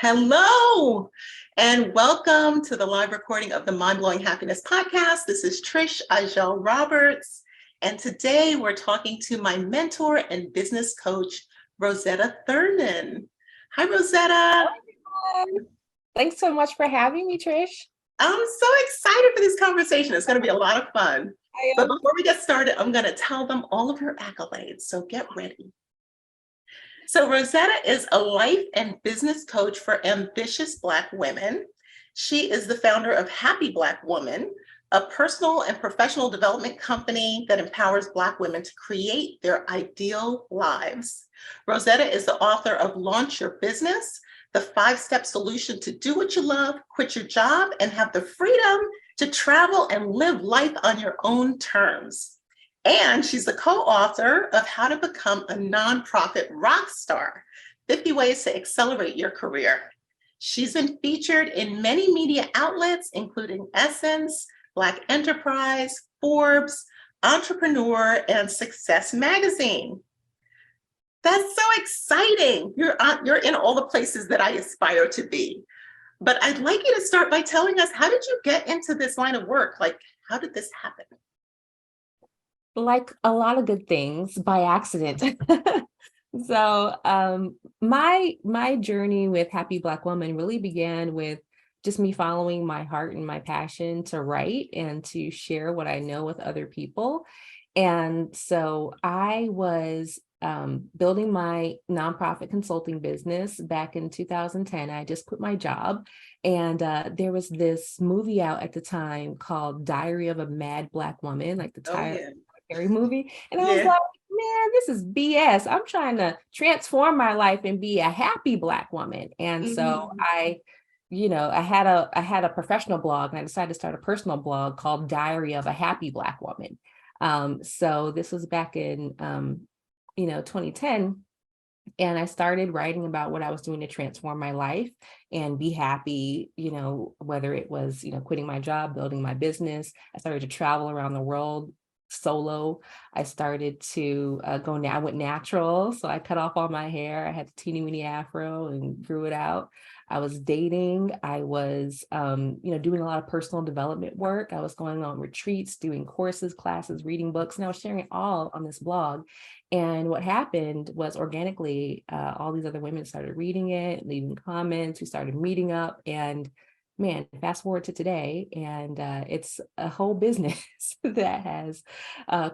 Hello, and welcome to the live recording of the Mind Blowing Happiness podcast. This is Trish Ajel Roberts, and today we're talking to my mentor and business coach, Rosetta Thurman. Hi, Rosetta. Hi. Thanks so much for having me, Trish. I'm so excited for this conversation. It's going to be a lot of fun. But before we get started, I'm going to tell them all of her accolades, so get ready. So Rosetta is a life and business coach for ambitious Black women. She is the founder of Happy Black Woman, a personal and professional development company that empowers Black women to create their ideal lives. Rosetta is the author of Launch Your Business, the 5-step solution to do what you love, quit your job, and have the freedom to travel and live life on your own terms. And she's the co-author of How to Become a Nonprofit Rockstar, 50 Ways to Accelerate Your Career. She's been featured in many media outlets, including Essence, Black Enterprise, Forbes, Entrepreneur, and Success Magazine. That's so exciting. You're in all the places that I aspire to be. But I'd like you to start by telling us, how did you get into this line of work? Like, how did this happen? Like a lot of good things, by accident. So my journey with Happy Black Woman really began with just me following my heart and my passion to write and to share what I know with other people. And so I was building my nonprofit consulting business back in 2010. I just quit my job, and there was this movie out at the time called Diary of a Mad Black Woman, like the title movie. And I was like, man, this is BS. I'm trying to transform my life and be a happy Black woman. And so I had a professional blog, and I decided to start a personal blog called Diary of a Happy Black Woman. So this was back in 2010. And I started writing about what I was doing to transform my life and be happy, whether it was, quitting my job, building my business. I started to travel around the world solo. I started to I went natural. So I cut off all my hair. I had a teeny weeny afro and grew it out. I was dating. I was, doing a lot of personal development work. I was going on retreats, doing courses, classes, reading books, and I was sharing it all on this blog. And what happened was organically, all these other women started reading it, leaving comments. We started meeting up, and man, fast forward to today, and it's a whole business that has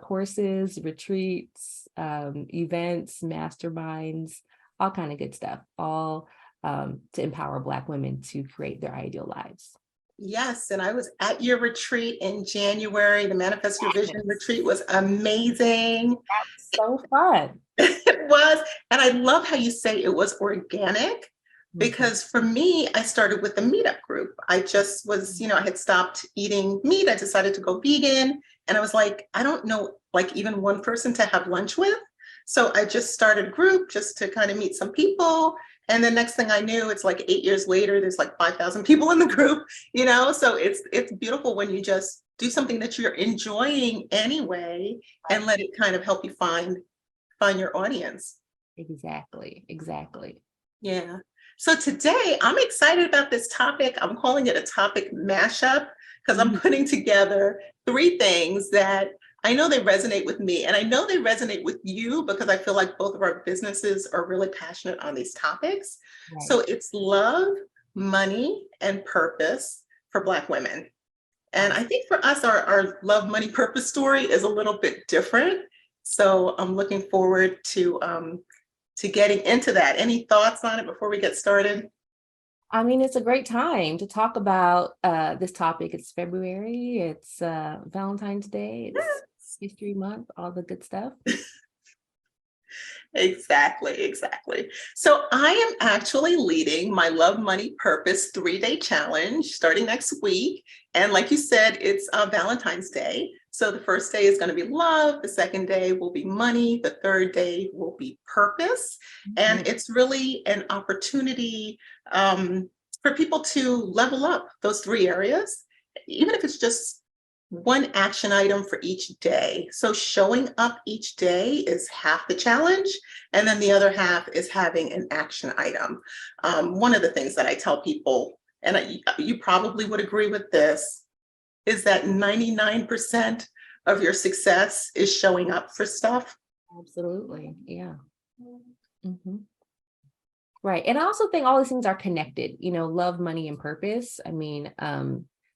courses, retreats, events, masterminds, all kind of good stuff, all to empower Black women to create their ideal lives. Yes, and I was at your retreat in January. The Manifest Your Vision retreat was amazing. That's so fun. It was, and I love how you say it was organic. Because for me, I started with the meetup group. I just was, I had stopped eating meat. I decided to go vegan. And I was like, I don't know, like even one person to have lunch with. So I just started a group just to kind of meet some people. And the next thing I knew, it's like 8 years later, there's like 5,000 people in the group, So it's beautiful when you just do something that you're enjoying anyway, and let it kind of help you find your audience. Exactly. Yeah. So today I'm excited about this topic. I'm calling it a topic mashup because I'm putting together 3 things that I know they resonate with me, and I know they resonate with you because I feel like both of our businesses are really passionate on these topics. Right. So it's love, money, and purpose for Black women. And I think for us, our love, money, purpose story is a little bit different. So I'm looking forward to getting into that. Any thoughts on it before we get started? I mean, it's a great time to talk about this topic. It's February, it's Valentine's Day, it's History Month, all the good stuff. Exactly. So I am actually leading my Love, Money, Purpose 3-day challenge starting next week. And like you said, it's Valentine's Day. So the first day is going to be love. The second day will be money. The third day will be purpose. And it's really an opportunity for people to level up those 3 areas, even if it's just one action item for each day. So showing up each day is half the challenge, and then the other half is having an action item. One of the things that I tell people, and you probably would agree with this, is that 99% of your success is showing up for stuff. Absolutely. Yeah. Mhm. Right. And I also think all these things are connected, love, money, and purpose. I mean,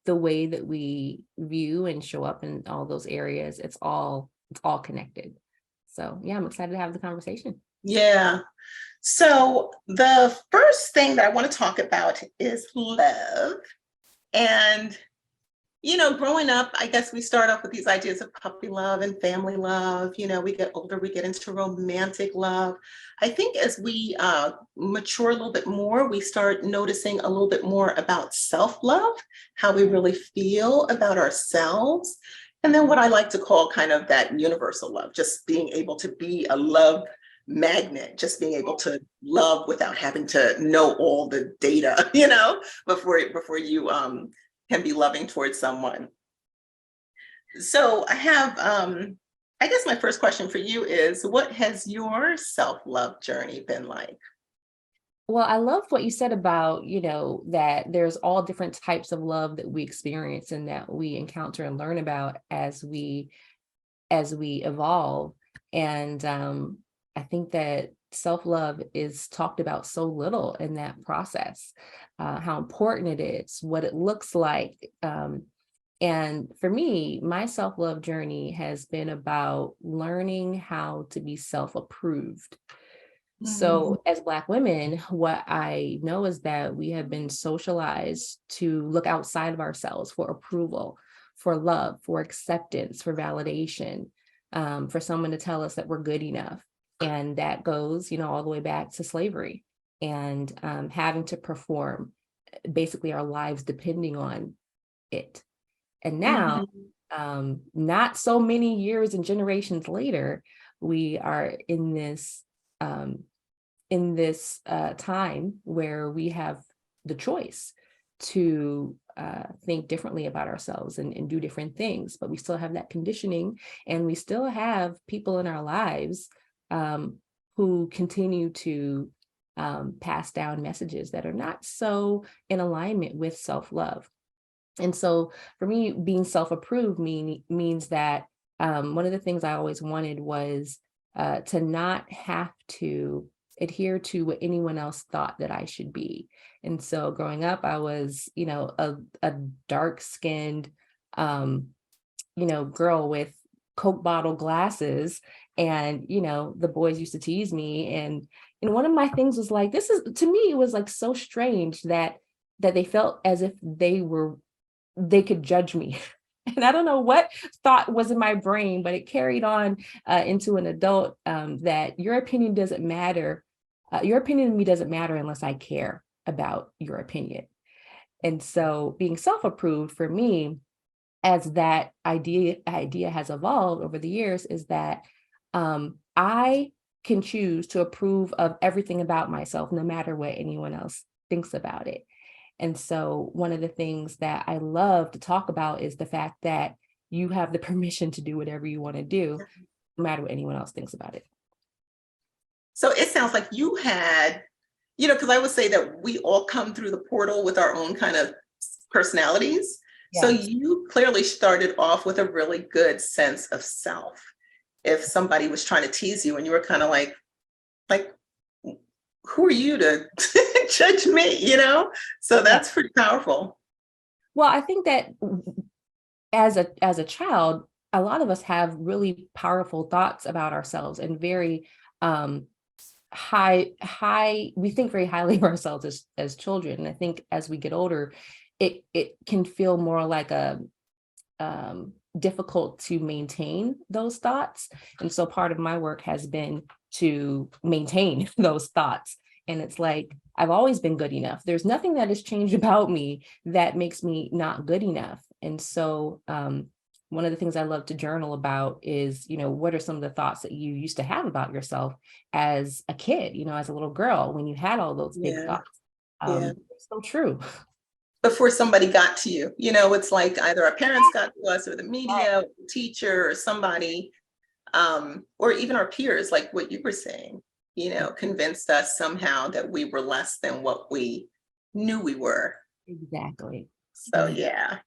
the way that we view and show up in all those areas, it's all connected. So yeah, I'm excited to have the conversation. Yeah. So the first thing that I want to talk about is love. And growing up, I guess we start off with these ideas of puppy love and family love. We get older, we get into romantic love. I think as we mature a little bit more, we start noticing a little bit more about self-love, how we really feel about ourselves. And then what I like to call kind of that universal love, just being able to be a love magnet, just being able to love without having to know all the data, before you can be loving towards someone. So I have, I guess my first question for you is, what has your self-love journey been like? Well, I love what you said about, that there's all different types of love that we experience and that we encounter and learn about as we evolve. And I think that self-love is talked about so little in that process, how important it is, what it looks like. And for me, my self-love journey has been about learning how to be self-approved. So as Black women, what I know is that we have been socialized to look outside of ourselves for approval, for love, for acceptance, for validation, for someone to tell us that we're good enough. And that goes, all the way back to slavery and having to perform basically our lives depending on it. And now, not so many years and generations later, we are in this time where we have the choice to think differently about ourselves and do different things, but we still have that conditioning, and we still have people in our lives who continue to pass down messages that are not so in alignment with self-love. And so for me, being self-approved means that one of the things I always wanted was to not have to adhere to what anyone else thought that I should be. And so growing up, I was, a dark-skinned, girl with Coke bottle glasses. And, the boys used to tease me. And one of my things was like, to me, it was like so strange that they felt as if they could judge me. And I don't know what thought was in my brain, but it carried on into an adult, that your opinion doesn't matter. Your opinion to me doesn't matter unless I care about your opinion. And so being self-approved for me, as that idea has evolved over the years, is that I can choose to approve of everything about myself, no matter what anyone else thinks about it. And so one of the things that I love to talk about is the fact that you have the permission to do whatever you want to do, no matter what anyone else thinks about it. So it sounds like you had, because I would say that we all come through the portal with our own kind of personalities. Yeah. So you clearly started off with a really good sense of self. If somebody was trying to tease you and you were kind of like, who are you to judge me, So that's pretty powerful. Well, I think that as a child, a lot of us have really powerful thoughts about ourselves and very we think very highly of ourselves as children. And I think as we get older, it can feel more like a difficult to maintain those thoughts. And so part of my work has been to maintain those thoughts. And it's like, I've always been good enough. There's nothing that has changed about me that makes me not good enough. And so one of the things I love to journal about is, what are some of the thoughts that you used to have about yourself as a kid, as a little girl, when you had all those big thoughts. It's so true. before somebody got to you. You know, it's like either our parents got to us or the media, or the teacher or somebody, or even our peers, like what you were saying, you know, convinced us somehow that we were less than what we knew we were. Exactly. So yeah.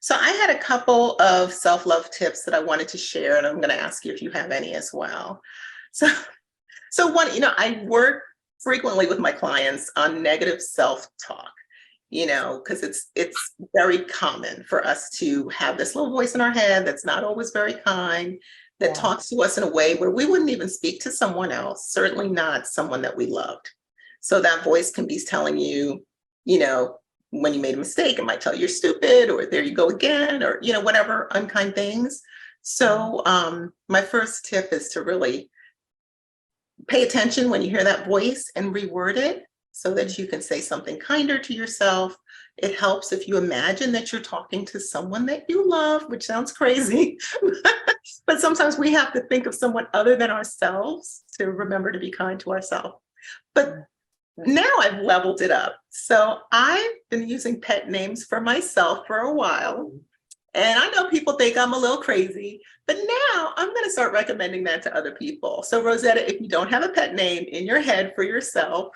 So I had a couple of self-love tips that I wanted to share, and I'm going to ask you if you have any as well. So one, you know, I work frequently with my clients on negative self-talk, you know, because it's very common for us to have this little voice in our head that's not always very kind, that talks to us in a way where we wouldn't even speak to someone else, certainly not someone that we loved. So that voice can be telling you, you know, when you made a mistake, it might tell you you're stupid, or there you go again, or, you know, whatever unkind things. So my first tip is to really pay attention when you hear that voice and reword it so that you can say something kinder to yourself. It helps if you imagine that you're talking to someone that you love, which sounds crazy, but sometimes we have to think of someone other than ourselves to remember to be kind to ourselves. But now I've leveled it up. So I've been using pet names for myself for a while. And I know people think I'm a little crazy, but now I'm going to start recommending that to other people. So Rosetta, if you don't have a pet name in your head for yourself,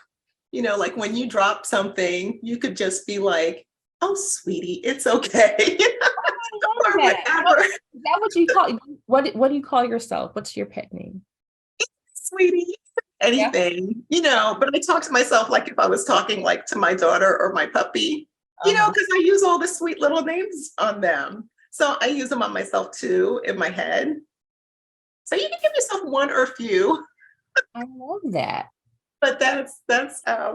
you know, like when you drop something, you could just be like, oh, sweetie, it's okay. Or whatever. Is that what you call, what do you call yourself? What's your pet name? Sweetie, anything, you know, but I talk to myself like if I was talking like to my daughter or my puppy, you know, because I use all the sweet little names on them. So I use them on myself too in my head. So you can give yourself one or a few. I love that. But that's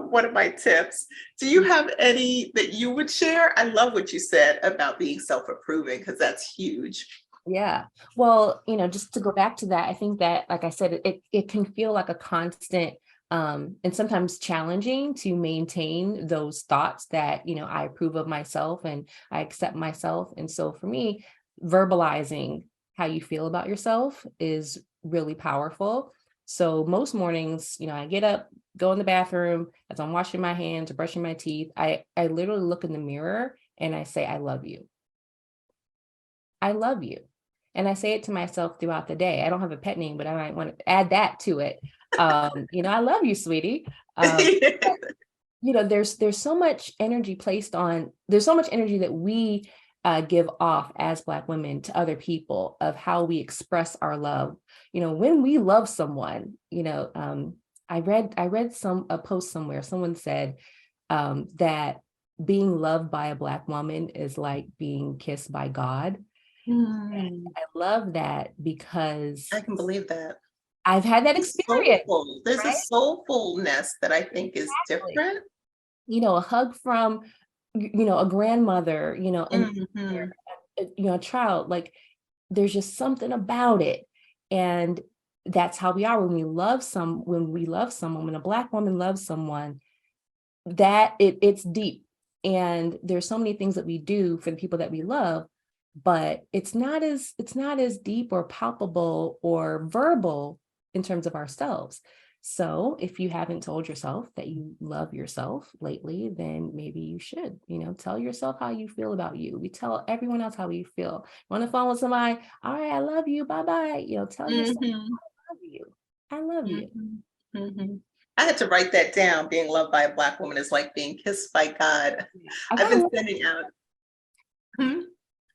one of my tips. Do you have any that you would share? I love what you said about being self-approving, because that's huge. Yeah. Well, you know, just to go back to that, I think that, like I said, it can feel like a constant and sometimes challenging to maintain those thoughts that, you know, I approve of myself and I accept myself. And so for me, verbalizing how you feel about yourself is really powerful. So most mornings, you know, I get up, go in the bathroom, as I'm washing my hands or brushing my teeth, I literally look in the mirror and I say, I love you. I love you. And I say it to myself throughout the day. I don't have a pet name, but I might want to add that to it. You know, I love you, sweetie. You know, there's so much energy there's so much energy that we give off as Black women to other people of how we express our love. You know, when we love someone, you know, I read a post somewhere, someone said that being loved by a Black woman is like being kissed by God. And I love that because I can believe that. I've had that experience. Soulful. There's right? a soulfulness that I think is different. You know, a hug from, you know, a grandmother, you know, and you know, a child, like there's just something about it. And that's how we are when we love someone, when a Black woman loves someone, that it's deep. And there's so many things that we do for the people that we love, but it's not as deep or palpable or verbal in terms of ourselves. So if you haven't told yourself that you love yourself lately, then maybe you should, you know, tell yourself how you feel about you. We tell everyone else how we feel. On the phone with somebody, all right, I love you, bye-bye. You know, tell yourself, I love you. I love you. I had to write that down. Being loved by a Black woman is like being kissed by God. I've been sending out.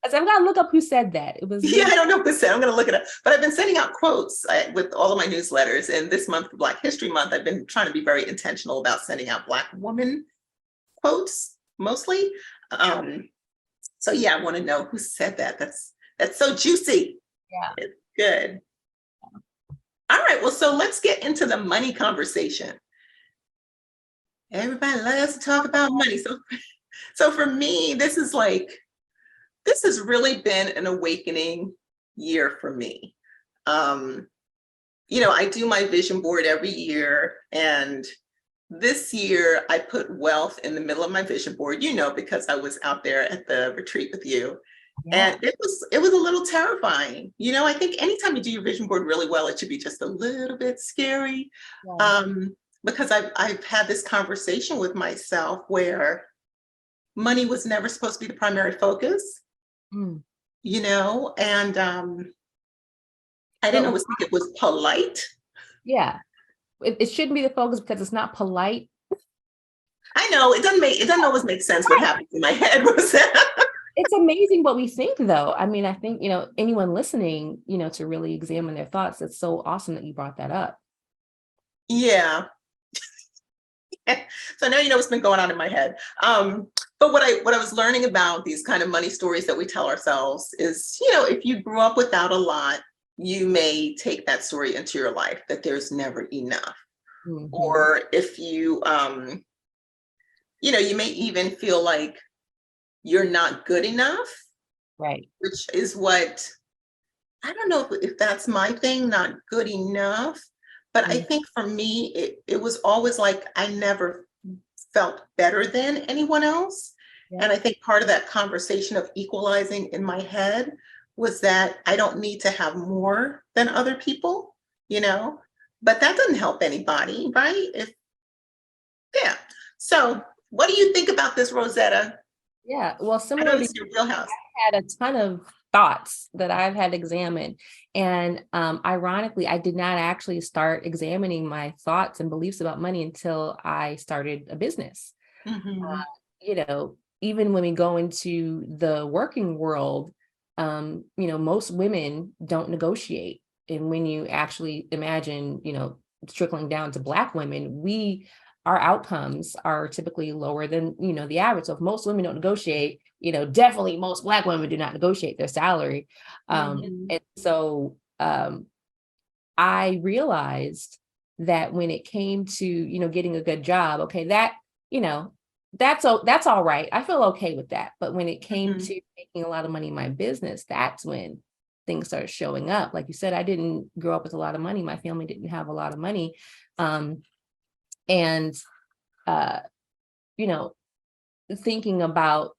I've got to look up who said that. It was I don't know who said. I'm going to look it up. But I've been sending out quotes with all of my newsletters. And this month, Black History Month, I've been trying to be very intentional about sending out Black woman quotes mostly. So yeah, I want to know who said that. That's so juicy. Yeah, it's good. All right, well, so let's get into the money conversation. Everybody loves to talk about money. So for me, this has really been an awakening year for me. You know, I do my vision board every year, and this year I put wealth in the middle of my vision board, you know, because I was out there at the retreat with you. Yeah. And it was a little terrifying. You know, I think anytime you do your vision board really well, it should be just a little bit scary. Yeah. because I've had this conversation with myself where money was never supposed to be the primary focus, Mm. and I didn't But always think it was polite. yeah, it shouldn't be the focus because it's not polite. I know it doesn't always make sense what happens in my head, Rosetta. It's amazing what we think, though. I mean, I think, anyone listening, to really examine their thoughts, it's so awesome that you brought that up. Yeah. So now you know what's been going on in my head. But what I was learning about these kind of money stories that we tell ourselves is, if you grew up without a lot, you may take that story into your life, that there's never enough. Mhm. Or if you, you may even feel like you're not good enough, Right. which is what, I don't know if that's my thing, not good enough. But I Mhm. think for me, it was always like I never felt better than anyone else. Yeah. And I think part of that conversation of equalizing in my head was that I don't need to have more than other people, but that doesn't help anybody, right? Yeah. So what do you think about this, Rosetta? Yeah. Well, I know similar to this is your wheelhouse. had a ton of thoughts that I've had examined. And ironically, I did not actually start examining my thoughts and beliefs about money until I started a business. Mm-hmm. Even when we go into the working world, most women don't negotiate. And when you actually imagine, trickling down to Black women, our outcomes are typically lower than, the average. So if most women don't negotiate, definitely most Black women do not negotiate their salary. Mm-hmm. And so I realized that when it came to, getting a good job, okay, that, that's all right. I feel okay with that. But when it came Mm-hmm. to making a lot of money in my business, that's when things started showing up. Like you said, I didn't grow up with a lot of money. My family didn't have a lot of money. And uh, you know, thinking about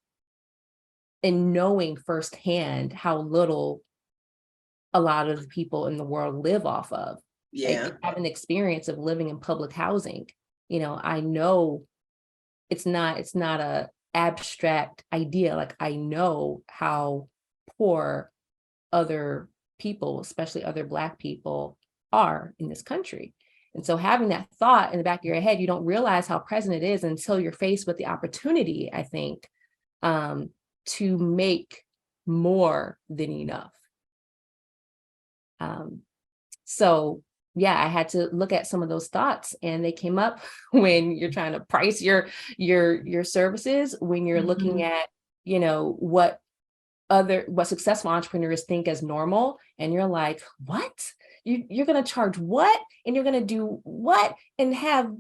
and knowing firsthand how little a lot of the people in the world live off of. Yeah. I have an experience of living in public housing. I know it's not a abstract idea. Like I know how poor other people, especially other Black people, are in this country. And so having that thought in the back of your head, you don't realize how present it is until you're faced with the opportunity, I think, to make more than enough. So yeah, I had to look at some of those thoughts, and they came up when you're trying to price your services, when you're looking Mm-hmm. at, what successful entrepreneurs think as normal, and you're like, what? You're gonna charge what? And you're gonna do what and have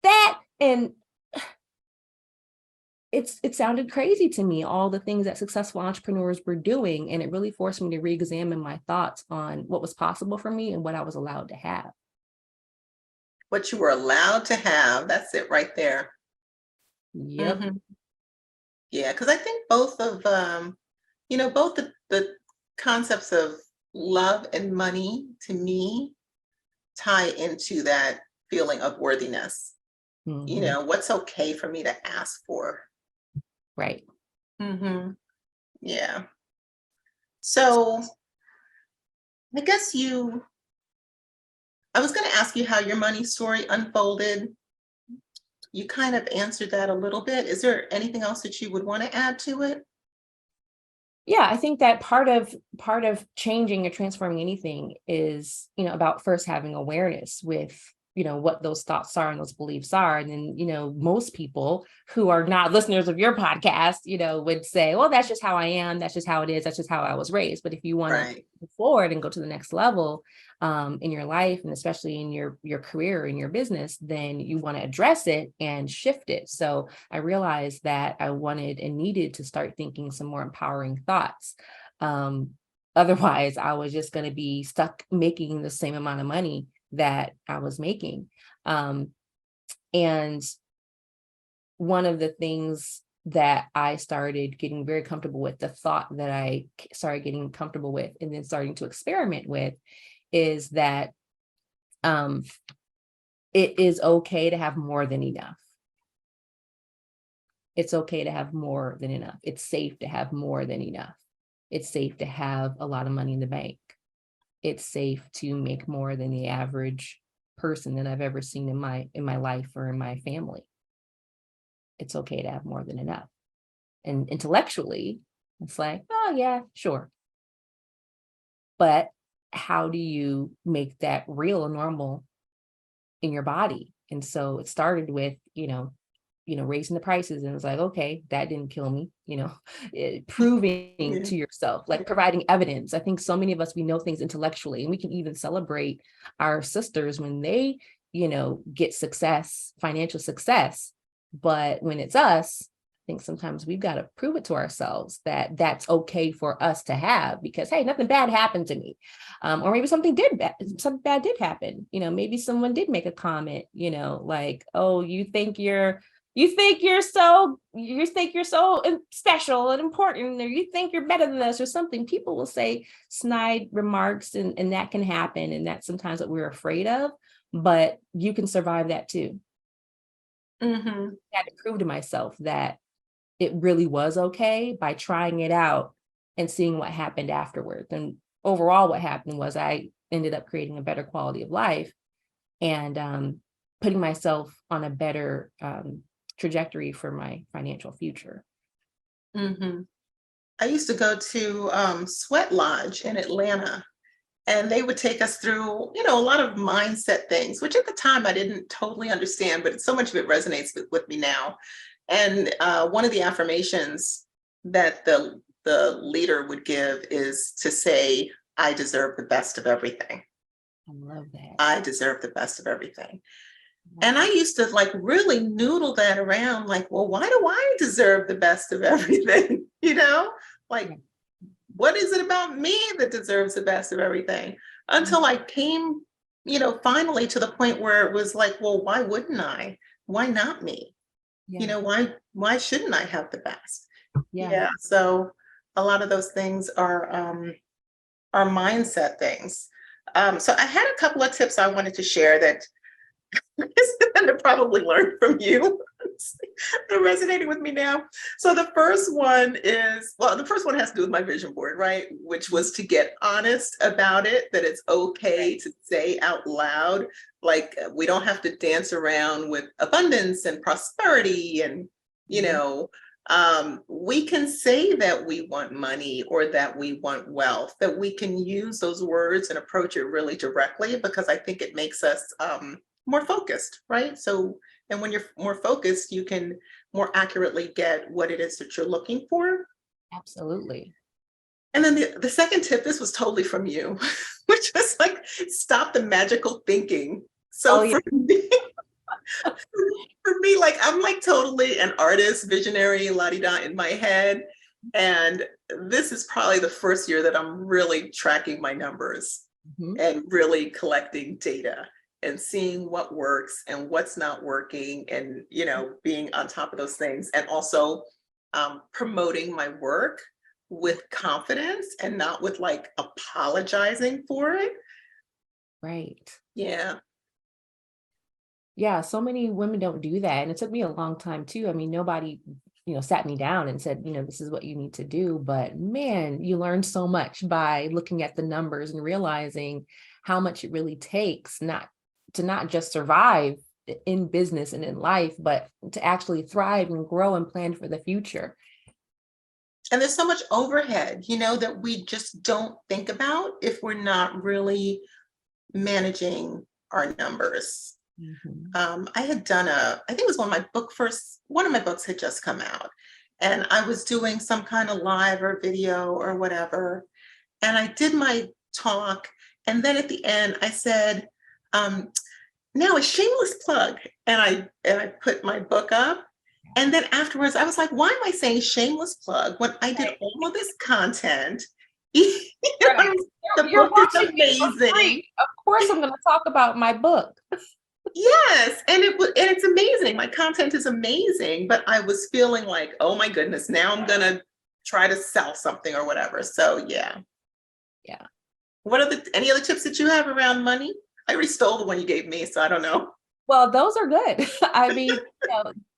that? And it sounded crazy to me, all the things that successful entrepreneurs were doing. And it really forced me to re-examine my thoughts on what was possible for me and what I was allowed to have. What you were allowed to have, that's it right there. Yep. Mm-hmm. Yeah, because I think both of both the concepts of love and money to me tie into that feeling of worthiness. Mhm. What's okay for me to ask for. Right. Mm-hmm. Yeah. So I guess I was going to ask you how your money story unfolded. You kind of answered that a little bit. Is there anything else that you would want to add to it? Yeah, I think that part of changing or transforming anything is, about first having awareness with, what those thoughts are and those beliefs are. And then, most people who are not listeners of your podcast, would say, well, that's just how I am. That's just how it is. That's just how I was raised. But if you want to Right. move forward and go to the next level in your life, and especially in your career, in your business, then you want to address it and shift it. So I realized that I wanted and needed to start thinking some more empowering thoughts. Otherwise, I was just going to be stuck making the same amount of money that I was making. And one of the things that I started getting very comfortable with, the thought that I started getting comfortable with and then starting to experiment with, is that it is okay to have more than enough. It's okay to have more than enough. It's safe to have more than enough. It's safe to have a lot of money in the bank. It's safe to make more than the average person that I've ever seen in my life or in my family. It's okay to have more than enough. And intellectually, it's like, oh yeah, sure. But how do you make that real and normal in your body? And so it started with, raising the prices, and it was like, okay, that didn't kill me, proving to yourself, like providing evidence. I think so many of us, we know things intellectually, and we can even celebrate our sisters when they, get success, financial success. But when it's us, I think sometimes we've got to prove it to ourselves that that's okay for us to have, because, hey, nothing bad happened to me. Or maybe something bad did happen. Maybe someone did make a comment, like, oh, you think you're so special and important, or you think you're better than us or something. People will say snide remarks, and that can happen. And that's sometimes what we're afraid of, but you can survive that too. Mm-hmm. I had to prove to myself that it really was okay by trying it out and seeing what happened afterwards. And overall, what happened was I ended up creating a better quality of life and putting myself on a better trajectory for my financial future. Mm-hmm. I used to go to Sweat Lodge in Atlanta, and they would take us through, a lot of mindset things, which at the time I didn't totally understand, but so much of it resonates with me now. And one of the affirmations that the leader would give is to say, I deserve the best of everything. I love that. I deserve the best of everything. And I used to like really noodle that around, like, well, why do I deserve the best of everything? Like, what is it about me that deserves the best of everything? Until I came, finally to the point where it was like, well, why wouldn't I? Why not me? Yeah. Why shouldn't I have the best? Yeah. So a lot of those things are mindset things. So I had a couple of tips I wanted to share that I probably learned from you. They're resonating with me now. So the first one has to do with my vision board, right? Which was to get honest about it, that it's okay to say out loud, like we don't have to dance around with abundance and prosperity and, we can say that we want money or that we want wealth, that we can use those words and approach it really directly, because I think it makes us more focused, right? So, and when you're more focused, you can more accurately get what it is that you're looking for. Absolutely. And then the second tip, this was totally from you, which was like, stop the magical thinking. So for me, like, I'm like totally an artist, visionary, la-di-da in my head. And this is probably the first year that I'm really tracking my numbers and really collecting data and seeing what works and what's not working, and being on top of those things, and also promoting my work with confidence and not with like apologizing for it. Right. Yeah, so many women don't do that, and it took me a long time too. I mean, nobody sat me down and said, this is what you need to do, but man, you learn so much by looking at the numbers and realizing how much it really takes to not just survive in business and in life, but to actually thrive and grow and plan for the future. and there's so much overhead, that we just don't think about if we're not really managing our numbers. I had done I think it was one of my books had just come out, and I was doing some kind of live or video or whatever. And I did my talk. And then at the end I said, now a shameless plug. And I put my book up. And then afterwards I was like, why am I saying shameless plug when I did all of this content? Right. The book is amazing. Of course I'm going to talk about my book. Yes, and it's amazing. My content is amazing, but I was feeling like, oh my goodness, now I'm gonna try to sell something or whatever. So yeah. What are any other tips that you have around money? I already stole the one you gave me, so I don't know. Well, those are good. I mean,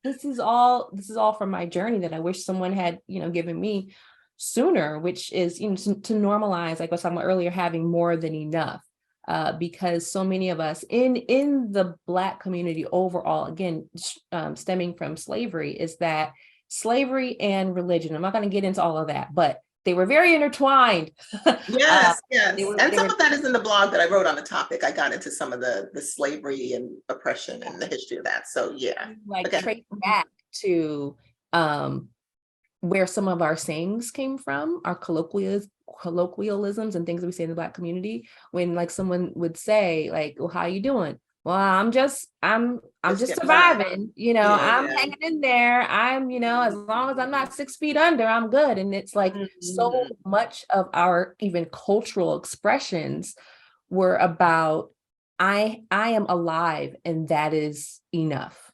this is all from my journey that I wish someone had, given me sooner, which is, to normalize, like I was talking about earlier, having more than enough. Because so many of us in the Black community overall, again, stemming from slavery, is that slavery and religion. I'm not going to get into all of that, but they were very intertwined. Yes, yes. They were, And they some were of that is in the blog that I wrote on the topic. I got into some of the slavery and oppression and the history of that. So yeah. like Okay. trace back to um where some of our sayings came from, our colloquialisms and things that we say in the Black community. When like someone would say, like, well, how you doing? Well, I'm just Just getting by. surviving, I'm Yeah. hanging in there. As long as I'm not 6 feet under, I'm good. And it's like so Mhm. much of our even cultural expressions were about, I am alive and that is enough.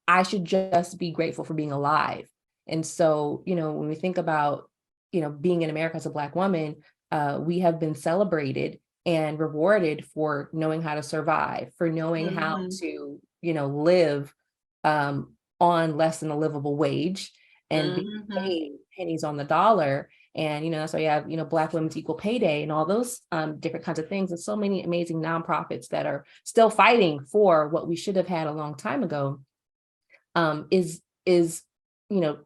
I should just be grateful for being alive. And so, when we think about, being in America as a Black woman, we have been celebrated and rewarded for knowing how to survive, for knowing how Mhm. to, live on less than a livable wage and be Mhm. paid pennies on the dollar. And, that's why you have, Black Women's Equal Pay Day and all those different kinds of things. And so many amazing nonprofits that are still fighting for what we should have had a long time ago, is you know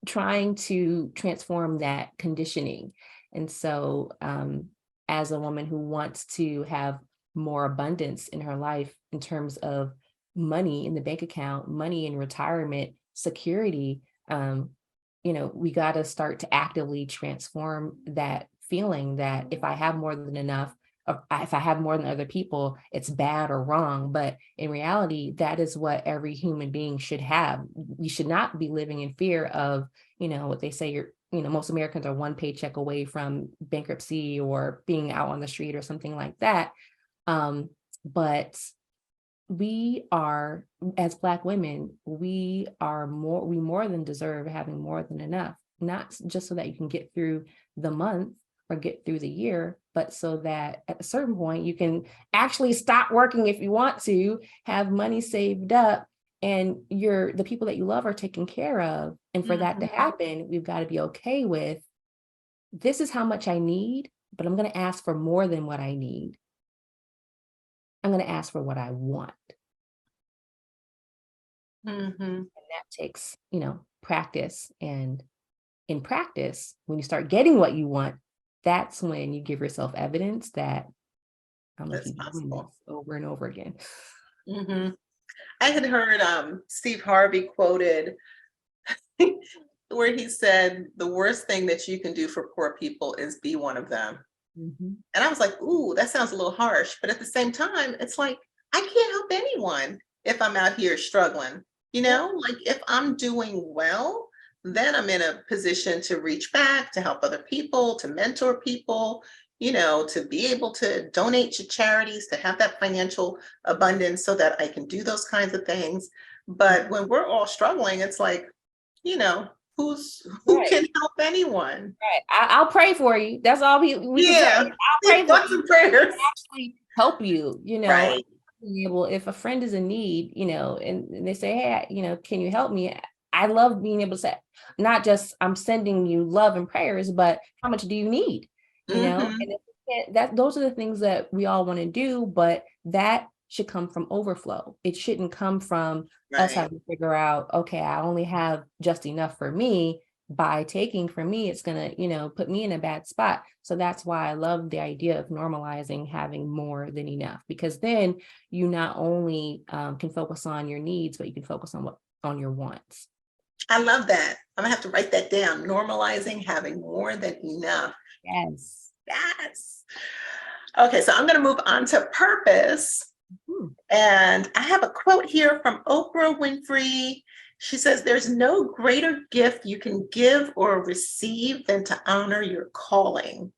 trying to transform that conditioning. And so, as a woman who wants to have more abundance in her life in terms of money in the bank account, money in retirement, security, we got to start to actively transform that feeling that if I have more than enough, if I have more than other people, it's bad or wrong. But in reality, that is what every human being should have. We should not be living in fear of, what they say, most Americans are one paycheck away from bankruptcy or being out on the street or something like that. But we are, as Black women, we more than deserve having more than enough, not just so that you can get through the month or get through the year, but so that at a certain point you can actually stop working if you want to, have money saved up, and the people that you love are taken care of. And for that to happen, we've got to be okay with, this is how much I need, but I'm going to ask for more than what I need. I'm going to ask for what I want. Mhm. And that takes, practice. And in practice, when you start getting what you want, that's when you give yourself evidence that I'm going to That's keep doing this possible. over and over again. Mhm. I had heard Steve Harvey quoted where he said, the worst thing that you can do for poor people is be one of them. Mhm. And I was like, ooh, that sounds a little harsh. But at the same time, it's like, I can't help anyone if I'm out here struggling. Yeah. Like if I'm doing well, then I'm in a position to reach back, to help other people, to mentor people, to be able to donate to charities, to have that financial abundance so that I can do those kinds of things. But when we're all struggling, it's like, you know, who Right. can help anyone? Right. I'll pray for you. That's all we can say. Yeah. I'll pray for Thoughts you. and prayers. Actually help you, Right. being able, if a friend is in need, and they say, hey, can you help me? I love being able to say, not just I'm sending you love and prayers, but how much do you need? Mhm. And those are the things that we all want to do, but that should come from overflow. It shouldn't come from us Right. having to figure out, okay, I only have just enough for me. By taking from me, it's gonna, put me in a bad spot. So that's why I love the idea of normalizing having more than enough, because then you not only can focus on your needs, but you can focus on your wants. I love that. I'm gonna have to write that down. Normalizing having more than enough. Yes. Yes. Okay, so I'm gonna move on to purpose. Mhm. And I have a quote here from Oprah Winfrey. She says, there's no greater gift you can give or receive than to honor your calling.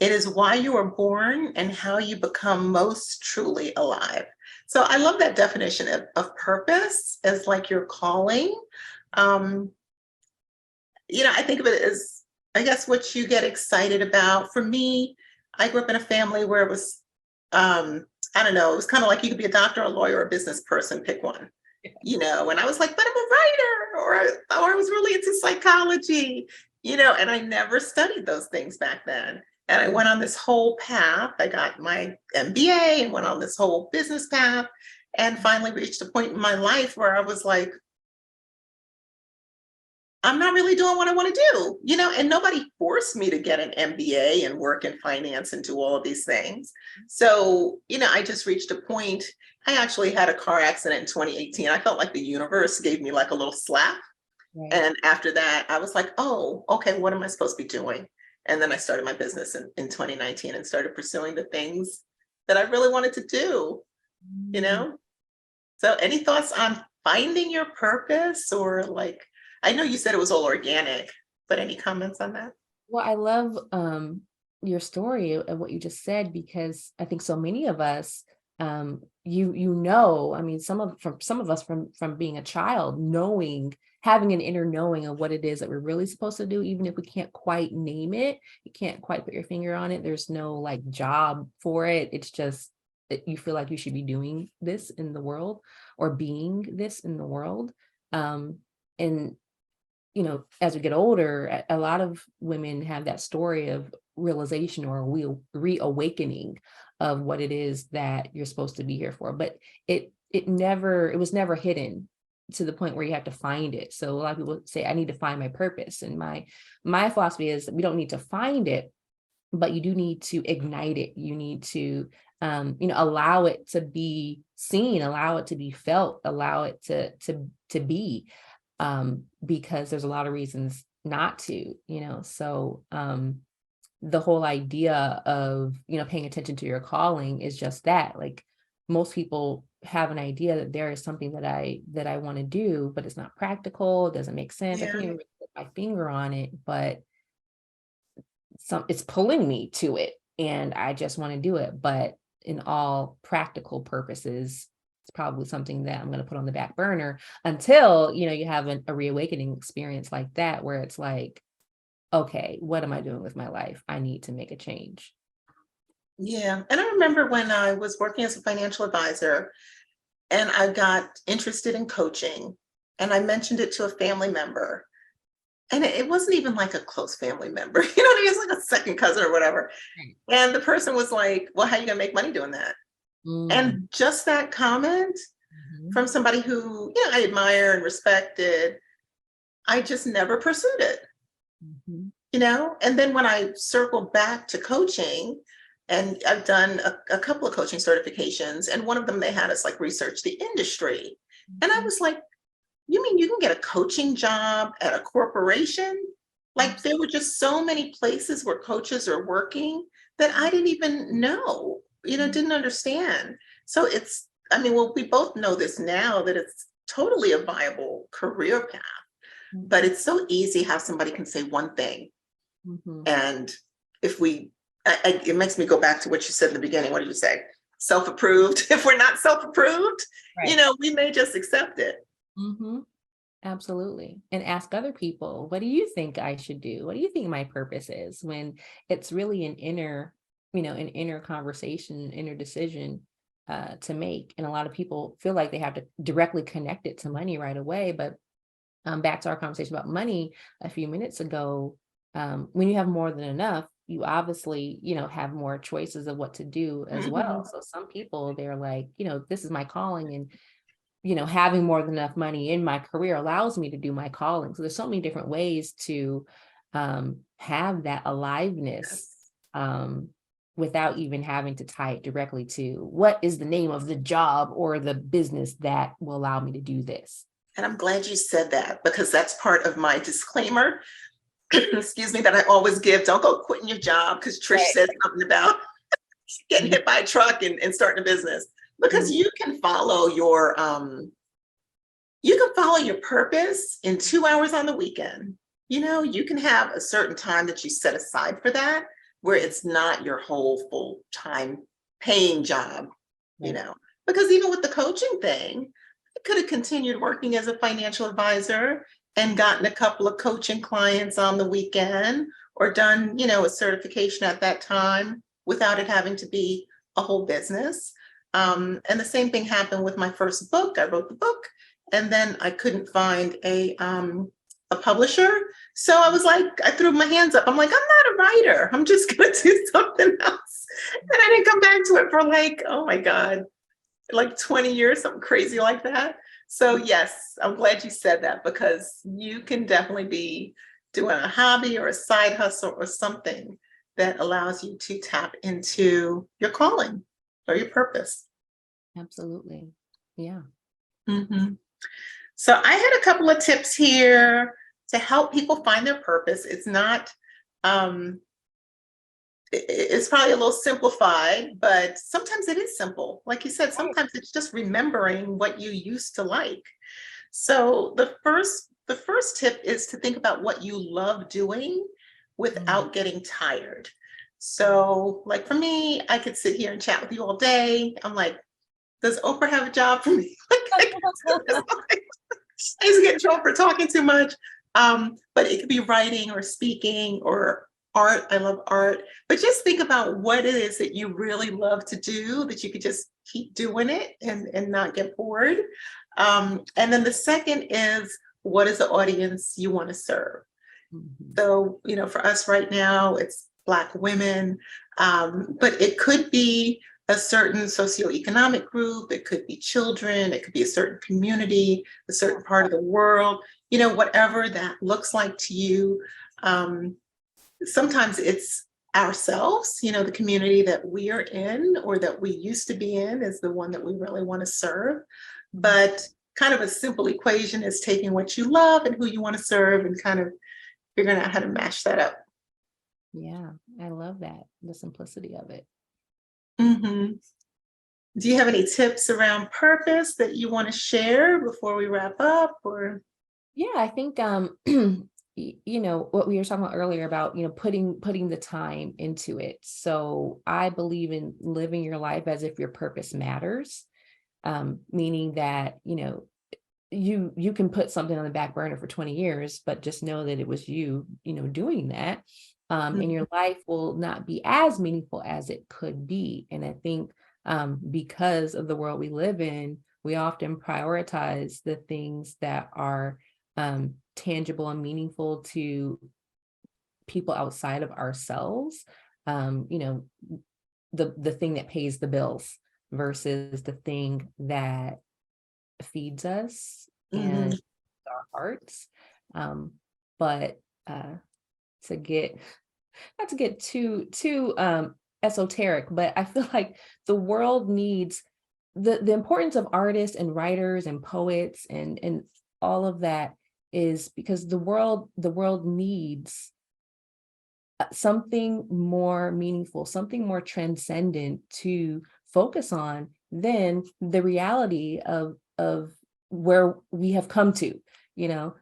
It is why you are born and how you become most truly alive. So I love that definition of purpose as like your calling. Um, I think of it as, I guess, what you get excited about. For me, I grew up in a family where it was I don't know, it was kind of like you could be a doctor, a lawyer, or a business person, pick one, and I was like, but I'm a writer, or I was really into psychology, and I never studied those things back then. And I went on this whole path. I got my MBA and went on this whole business path and finally reached a point in my life where I was like, I'm not really doing what I want to do, and nobody forced me to get an MBA and work in finance and do all of these things. So, I just reached a point. I actually had a car accident in 2018. I felt like the universe gave me like a little slap. Right. And after that, I was like, oh, okay, what am I supposed to be doing? And then I started my business in 2019 and started pursuing the things that I really wanted to do, So any thoughts on finding your purpose, or like, I know you said it was all organic, but any comments on that? Well, I love your story of what you just said, because I think so many of us, I mean, some of us from being a child, having an inner knowing of what it is that we're really supposed to do, even if we can't quite name it, you can't quite put your finger on it. There's no like job for it. It's just that you feel like you should be doing this in the world, or being this in the world. And as we get older, a lot of women have that story of realization or reawakening of what it is that you're supposed to be here for. But it was never hidden to the point where you have to find it. So a lot of people say, I need to find my purpose. And my philosophy is we don't need to find it, but you do need to ignite it. You need to allow it to be seen, allow it to be felt, allow it to be. Because there's a lot of reasons not to, so the whole idea of, paying attention to your calling is just that. Like, most people have an idea that there is something that I want to do, but it's not practical. It doesn't make sense. I can't even put my finger on it, but it's pulling me to it and I just want to do it. But in all practical purposes, it's probably something that I'm going to put on the back burner until, you have a reawakening experience like that, where it's like, okay, what am I doing with my life? I need to make a change. Yeah. And I remember when I was working as a financial advisor and I got interested in coaching, and I mentioned it to a family member, and it wasn't even like a close family member, it was like a second cousin or whatever. And the person was like, well, how are you going to make money doing that? And just that comment from somebody who, I admire and respected, I just never pursued it, and then when I circled back to coaching, and I've done a couple of coaching certifications, and one of them, they had us like research the industry. And I was like, you mean you can get a coaching job at a corporation? Like, there were just so many places where coaches are working that I didn't even know, didn't understand. So we both know this now, that it's totally a viable career path, but it's so easy how somebody can say one thing. And if it makes me go back to what you said in the beginning. What did you say? Self-approved. If we're not self-approved, right, we may just accept it. Absolutely. And ask other people, what do you think I should do? What do you think my purpose is? When it's really an inner conversation, inner decision to make. And a lot of people feel like they have to directly connect it to money right away. But back to our conversation about money a few minutes ago, when you have more than enough, you obviously, have more choices of what to do as well. So some people, they're like, this is my calling, and having more than enough money in my career allows me to do my calling. So there's so many different ways to have that aliveness without even having to tie it directly to what is the name of the job or the business that will allow me to do this. And I'm glad you said that, because that's part of my disclaimer, excuse me, that I always give. Don't go quitting your job because Trish said something about getting hit by a truck and starting a business. Because you can follow your purpose in 2 hours on the weekend. You can have a certain time that you set aside for that, where it's not your whole full-time paying job, because even with the coaching thing, I could have continued working as a financial advisor and gotten a couple of coaching clients on the weekend, or done, a certification at that time without it having to be a whole business. And the same thing happened with my first book. I wrote the book, and then I couldn't find a publisher. So I was like, I threw my hands up. I'm like, I'm not a writer. I'm just going to do something else. And I didn't come back to it for like, oh my God, like 20 years, something crazy like that. So yes, I'm glad you said that, because you can definitely be doing a hobby or a side hustle or something that allows you to tap into your calling or your purpose. Absolutely. Yeah. Mhm. So I had a couple of tips here to help people find their purpose. It's not, it's probably a little simplified, but sometimes it is simple. Like you said, sometimes it's just remembering what you used to like. So the first tip is to think about what you love doing without getting tired. So like for me, I could sit here and chat with you all day. I'm like, does Oprah have a job for me? I used to get in trouble for talking too much. But it could be writing or speaking or art. I love art. But just think about what it is that you really love to do, that you could just keep doing it and not get bored. And then the second is, what is the audience you want to serve? So, for us right now, it's Black women, but it could be a certain socioeconomic group, it could be children, it could be a certain community, a certain part of the world, whatever that looks like to you. Sometimes it's ourselves, the community that we are in or that we used to be in is the one that we really want to serve. But kind of a simple equation is taking what you love and who you want to serve and kind of figuring out how to mash that up. Yeah, I love that, the simplicity of it. Mm-hmm. Do you have any tips around purpose that you want to share before we wrap up? Or Yeah, I think what we were talking about earlier about putting the time into it. So I believe in living your life as if your purpose matters, meaning that you can put something on the back burner for 20 years, but just know that it was you doing that, and your life will not be as meaningful as it could be. And I think because of the world we live in, we often prioritize the things that are tangible and meaningful to people outside of ourselves, the thing that pays the bills versus the thing that feeds us and our hearts. But to get not to get too esoteric, but I feel like the world needs the importance of artists and writers and poets and all of that is because the world needs something more meaningful, something more transcendent to focus on than the reality of where we have come to, the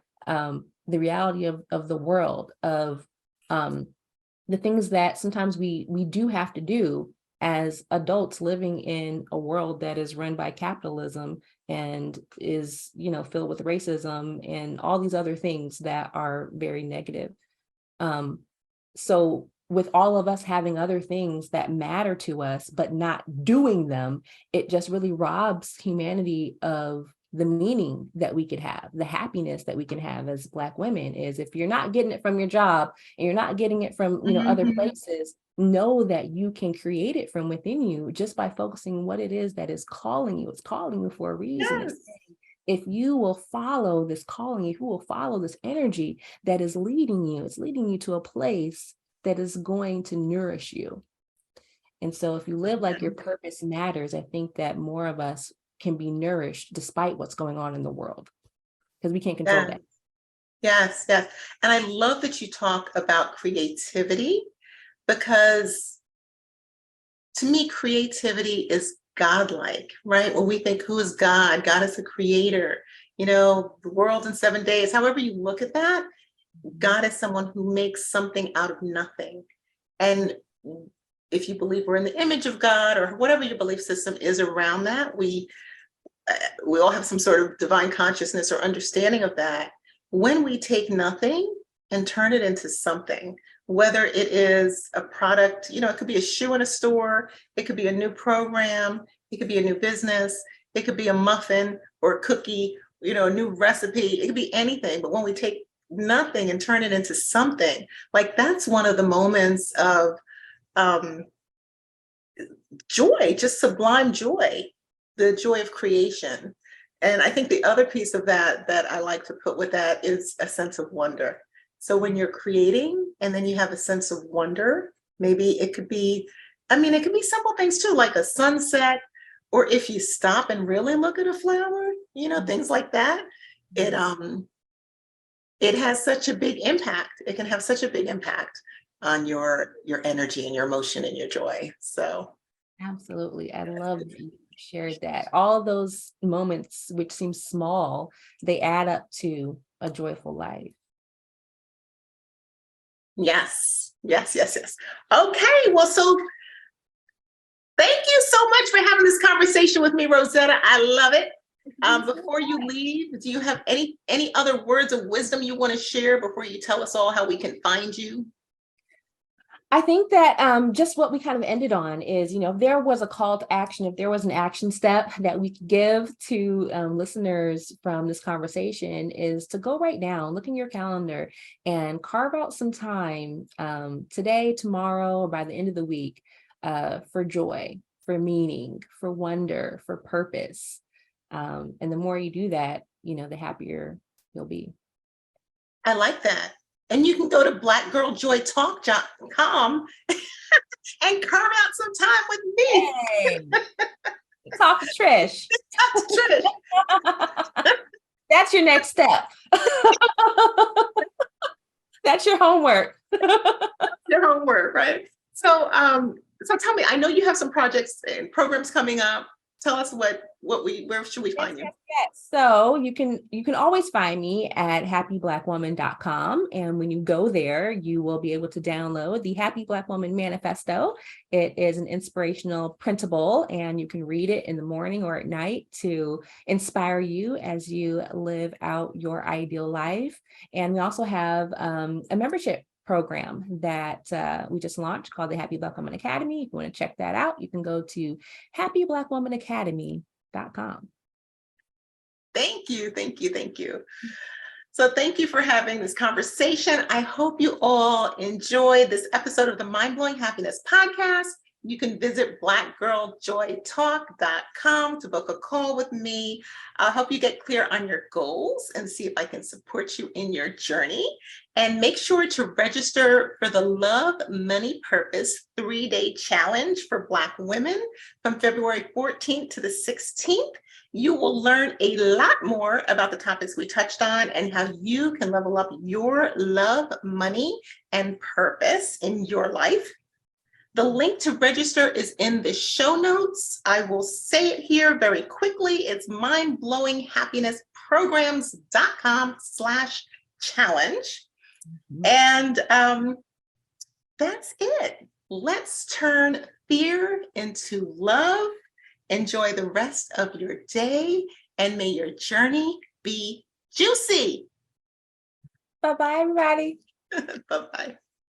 reality of the world, of the things that sometimes we do have to do as adults living in a world that is run by capitalism and is, filled with racism and all these other things that are very negative. So with all of us having other things that matter to us, but not doing them, it just really robs humanity of the meaning that we could have, the happiness that we can have as Black women. Is if you're not getting it from your job and you're not getting it from other places, know that you can create it from within you just by focusing what it is that is calling you. It's calling you for a reason. Yes. If you will follow this calling, if you will follow this energy that is leading you, it's leading you to a place that is going to nourish you. And so if you live like your purpose matters, I think that more of us can be nourished despite what's going on in the world, because we can't control that. Yes. And I love that you talk about creativity, because to me, creativity is godlike, right? When we think, who is God? God is a creator, the world in 7 days, however you look at that, God is someone who makes something out of nothing. And if you believe we're in the image of God or whatever your belief system is around that, we all have some sort of divine consciousness or understanding of that. When we take nothing and turn it into something, whether it is a product, it could be a shoe in a store, it could be a new program, It could be a new business. It could be a muffin or a cookie, a new recipe. It could be anything. But when we take nothing and turn it into something, like that's one of the moments of joy, just sublime joy, the joy of creation. And I think the other piece of that I like to put with that is a sense of wonder. So when you're creating and then you have a sense of wonder, maybe it could be, it could be simple things too, like a sunset, or if you stop and really look at a flower, things like that. It has such a big impact. It can have such a big impact on your energy and your emotion and your joy. So absolutely. I love that you shared that. All those moments, which seem small, they add up to a joyful life. Yes. Okay. Well, so thank you so much for having this conversation with me, Rosetta. I love it. Before you leave, do you have any other words of wisdom you want to share before you tell us all how we can find you? I think that just what we kind of ended on is, if there was a call to action, if there was an action step that we could give to listeners from this conversation, is to go right now, look in your calendar and carve out some time today, tomorrow, or by the end of the week for joy, for meaning, for wonder, for purpose. And the more you do that, the happier you'll be. I like that. And you can go to blackgirljoytalk.com and carve out some time with me. Hey. Talk to Trish. Talk to Trish. That's your next step. That's your homework. Your homework, right? So tell me, I know you have some projects and programs coming up. Tell us where should we find you? Yes. So you can always find me at happyblackwoman.com. And when you go there, you will be able to download the Happy Black Woman Manifesto. It is an inspirational printable, and you can read it in the morning or at night to inspire you as you live out your ideal life. And we also have a membership program that we just launched called the Happy Black Woman Academy. If you want to check that out, you can go to happyblackwomanacademy.com. Thank you. So thank you for having this conversation. I hope you all enjoyed this episode of the Mind Blowing Happiness Podcast. You can visit blackgirljoytalk.com to book a call with me. I'll help you get clear on your goals and see if I can support you in your journey. And make sure to register for the Love, Money, Purpose 3-day challenge for Black women from February 14th to the 16th. You will learn a lot more about the topics we touched on and how you can level up your love, money, and purpose in your life. The link to register is in the show notes. I will say it here very quickly. It's mindblowinghappinessprograms.com/challenge. And that's it. Let's turn fear into love. Enjoy the rest of your day, and may your journey be juicy. Bye-bye, everybody. Bye-bye.